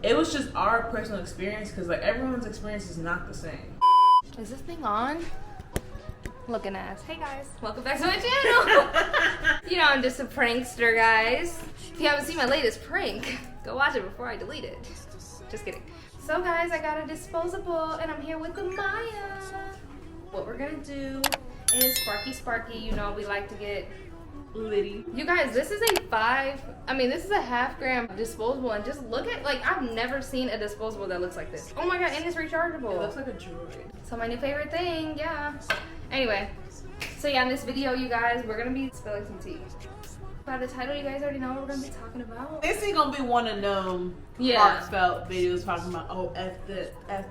it was just our personal experience, because like everyone's experience is not the same. Is this thing on? Looking ass. Hey guys, welcome back to my channel. You know, I'm just a prankster, guys. If you haven't seen my latest prank, go watch it before I delete it. Just kidding. So guys, I got a disposable and I'm here with the Maya. What we're gonna do is Sparky. You know, we like to get Liddy. You guys, this is this is a half-gram disposable, and just look at, like, I've never seen a disposable that looks like this. Oh my god, and it's rechargeable. It looks like a droid. So my new favorite thing, yeah. Anyway, so yeah, in this video, you guys, we're gonna be spilling some tea. By the title, you guys already know what we're gonna be talking about. This ain't gonna be one of them heartfelt videos talking about, oh, F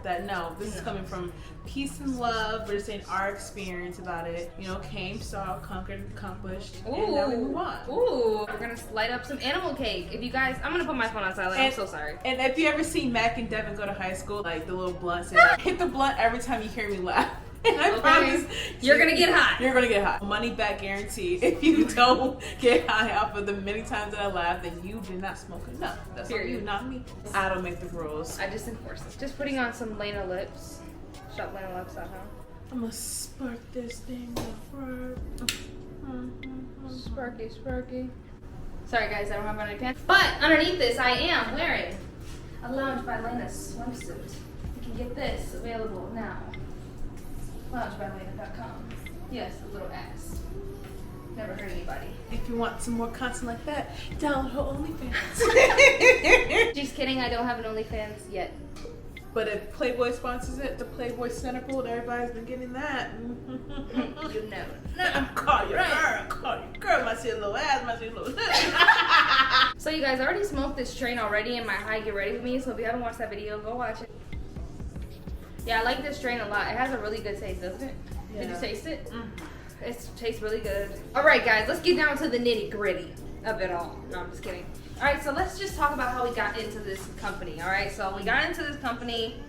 that. No, this is coming from peace and love. We're just saying our experience about it. You know, came, saw, conquered, accomplished, and now we move on. Ooh, we're gonna light up some animal cake. If you guys, I'm gonna put my phone on silent. I'm so sorry. And if you ever see Mac and Devin go to high school, like the little blunt, say, like, hit the blunt every time you hear me laugh. And I promise you're gonna get hot. You're gonna get hot. Money back guarantee. If you don't get high off of the many times that I laugh, then you did not smoke enough. That's on you, not me. I don't make the rules. I just enforce it. Just putting on some Lena lips. Shop Lena lips out, huh? I'm gonna spark this thing up. Sparky. Sorry guys, I don't have any pants. But underneath this, I am wearing a Lounge by Lena swimsuit. You can get this available now. LoungeByLena.com. Yes, a little ass. Never hurt anybody. If you want some more content like that, download her OnlyFans. Just kidding, I don't have an OnlyFans yet. But if Playboy sponsors it, the Playboy Centerfold, everybody's been getting that. You know. I'm call you girl, my silly little ass, my silly little So you guys, I already smoked this train already in my Hi Get Ready With Me, so if you haven't watched that video, go watch it. Yeah, I like this strain a lot. It has a really good taste, doesn't it? Yeah. Did you taste it? It tastes really good. All right, guys, let's get down to the nitty gritty of it all. No, I'm just kidding. All right, so let's just talk about how we got into this company. All right, so we got into this company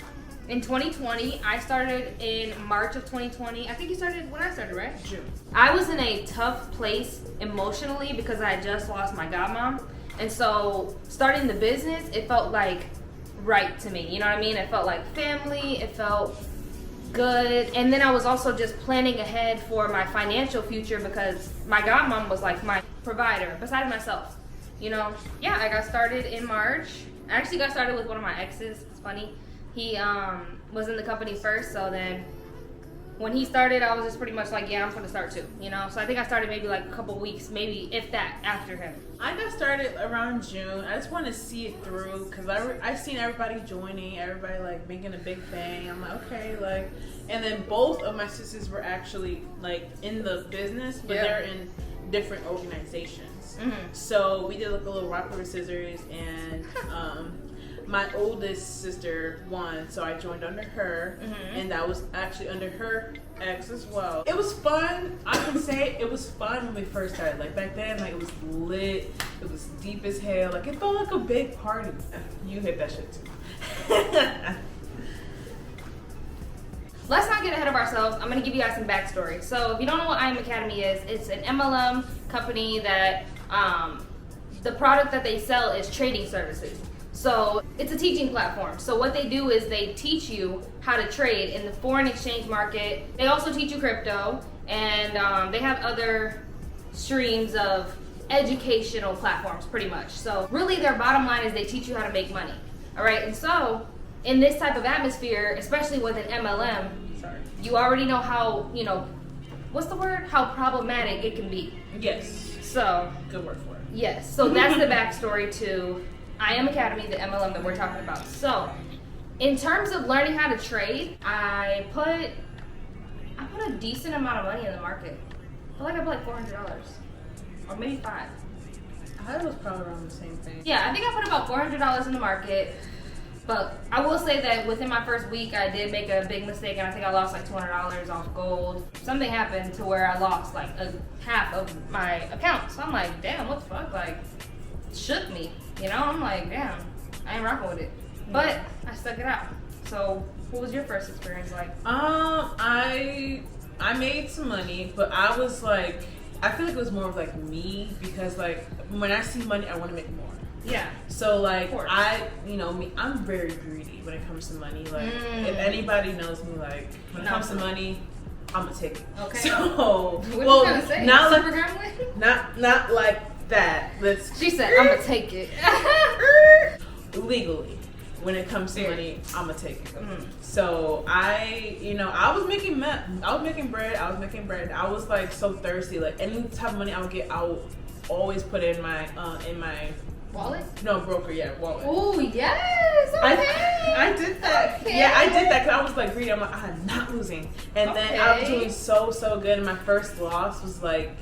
in 2020. I started in March of 2020. I think you started when I started, right? June. I was in a tough place emotionally because I had just lost my godmom. And so starting the business, it felt like right to me, you know what I mean? It felt like family, it felt good, and then I was also just planning ahead for my financial future because my godmom was like my provider besides myself, you know? Yeah, I got started in March. I actually got started with one of my exes. It's funny. He was in the company first, so then when he started, I was just pretty much like, yeah, I'm gonna start too, you know? So I think I started maybe like a couple weeks, maybe if that, after him. I got started around June. I just want to see it through because I've seen everybody joining, everybody like making a big thing. I'm like, okay, like, and then both of my sisters were actually like in the business, but they're in different organizations. So we did like a little rock, paper, scissors, and my oldest sister won, so I joined under her, and that was actually under her ex as well. It was fun. I can say it was fun when we first started. Like back then, like it was lit. It was deep as hell. Like it felt like a big party. You hit that shit too. Let's not get ahead of ourselves. I'm gonna give you guys some backstory. So if you don't know what I Am Academy is, it's an MLM company that the product that they sell is trading services. So it's a teaching platform. So what they do is they teach you how to trade in the foreign exchange market. They also teach you crypto, and they have other streams of educational platforms pretty much. So really their bottom line is they teach you how to make money. All right, and so in this type of atmosphere, especially with an MLM, you already know how, you know, what's the word? How problematic it can be. Yes. So good word for it. Yes. So that's the backstory to I Am Academy, the MLM that we're talking about. So in terms of learning how to trade, I put a decent amount of money in the market. I feel like I put like $400 or maybe $500. I thought it was probably around the same thing. Yeah, I think I put about $400 in the market. But I will say that within my first week, I did make a big mistake, and I think I lost like $200 off gold. Something happened to where I lost like half of my account. So I'm like, damn, what the fuck? Like, it shook me. You know, I'm like, damn, I ain't rocking with it. But I stuck it out. So what was your first experience like? I made some money, but I was like, I feel like it was more of like me, because like when I see money, I want to make more. Yeah. So like Of course. I'm very greedy when it comes to money. Like if anybody knows me, like when it comes to money, I'm gonna take it. Okay. So what you gonna say? not like Super gremlin? not like that. She said, I'm gonna take it. Legally. When it comes to money, I'm gonna take it. Mm. So I was making bread. I was like so thirsty. Like any type of money I would get, I would always put it in my wallet? No, broker. Yeah, wallet. Oh yes. Okay. I did that. Okay. Yeah, I did that because I was like greedy. I'm like, I'm not losing. And then I was Okay. doing so good. And my first loss was like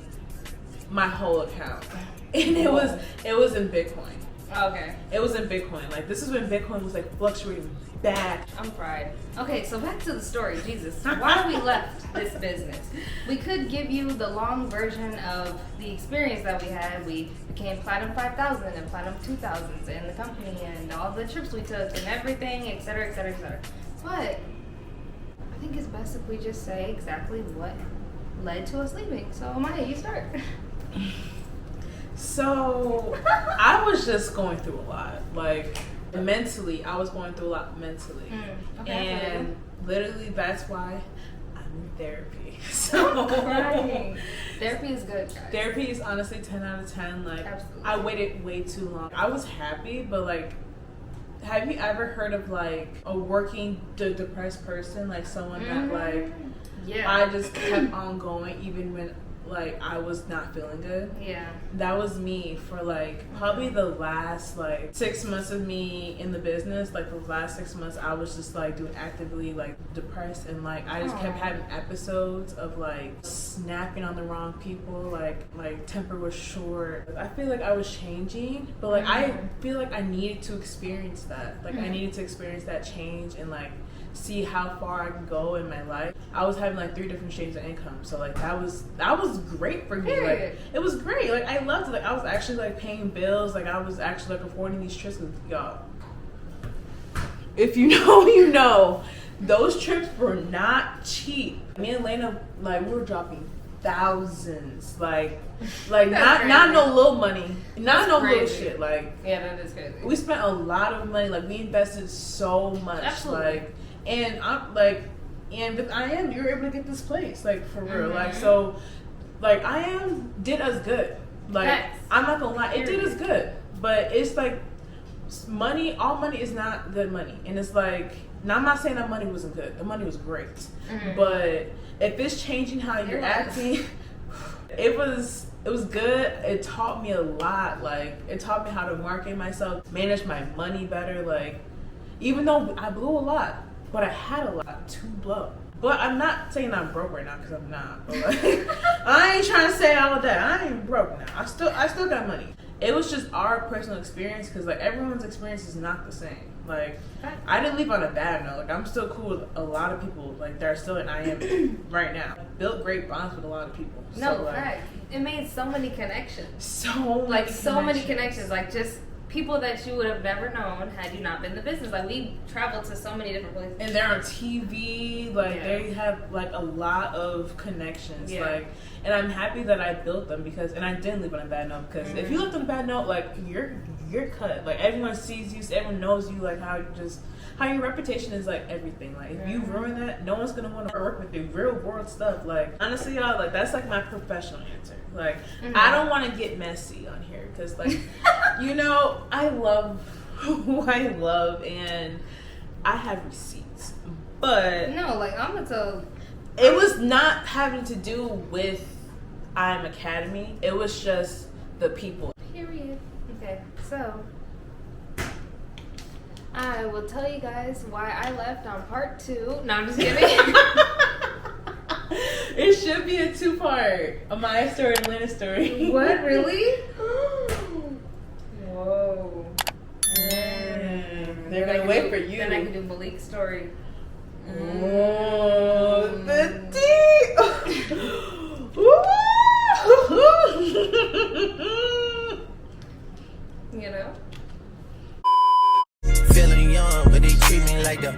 my whole account, and it was in Bitcoin. Okay. It was in Bitcoin. Like this is when Bitcoin was like fluctuating bad. I'm fried. Okay, so back to the story. Jesus, why we left this business? We could give you the long version of the experience that we had. We became Platinum 5000 and Platinum 2000s in the company and all the trips we took and everything, et cetera, et cetera, et cetera. But I think it's best if we just say exactly what led to us leaving. So Maya, you start. So I was just going through a lot. Like mentally, I was going through a lot mentally. Okay, and literally that's why I'm in therapy. So Therapy is good, guys. therapy is honestly 10 out of 10. Like Absolutely. I waited way too long. I was happy, but like have you ever heard of like a working depressed person? Like someone that like Yeah. I just kept on going even when like I was not feeling good. Yeah. That was me for like probably the last like 6 months of me in the business. Like the last 6 months I was just like doing actively like depressed, and like I just kept having episodes of like snapping on the wrong people, like temper was short. I feel like I was changing, but like I feel like I needed to experience that. Like I needed to experience that change and like see how far I can go in my life. I was having like 3 different streams of income, so like that was great for me. Period. Like it was great. Like I loved it. Like I was actually like paying bills. Like I was actually like affording these trips with y'all. If you know, you know, those trips were not cheap. Me and Lena, like we were dropping thousands. Like not no little money, not no little shit. Like Yeah, that is crazy. we spent a lot of money. Like we invested so much. Absolutely. Like, and I'm like, and with you were able to get this place, like for real. Like so, like did us good. Like Facts. I'm not gonna lie, it did us good. But it's like money. All money is not good money, and it's like. Now I'm not saying that money wasn't good. The money was great, but if it's changing how you're acting, it was good. It taught me a lot. Like it taught me how to market myself, manage my money better. Like even though I blew a lot, but I had a lot to blow. But I'm not saying I'm broke right now because I'm not. But like, I ain't trying to say all of that. I ain't broke now. I still got money. It was just our personal experience because like everyone's experience is not the same. Like I didn't leave on a bad note. Like I'm still cool with a lot of people. Like that are still in IM right now. Built great bonds with a lot of people. No, so, like, fact. It made so many connections. So Many connections. Like just people that you would have never known had you not been in the business. Like we traveled to so many different places. And they're on TV. Like they have like a lot of connections. Yeah. Like, and I'm happy that I built them and I didn't leave on a bad note because if you left on a bad note, like you're cut. Like everyone sees you, everyone knows you. Like how your reputation is like everything. Like if you ruin that, no one's gonna want to work with you. Real world stuff. Like honestly, y'all, like that's like my professional answer. Like I don't want to get messy on here because like you know I love who I love and I have receipts, but No, like I'm gonna tell. it was not having to do with IM Academy. It was just the people. Period. Okay, so I will tell you guys why I left on part 2. No, I'm just kidding. It should be a 2-part. A Maya story and Lena story. What, really? Whoa. They're gonna wait for you. Then I can do Malik's story. Oh, the tea. You know? Feeling young, but they treat me like the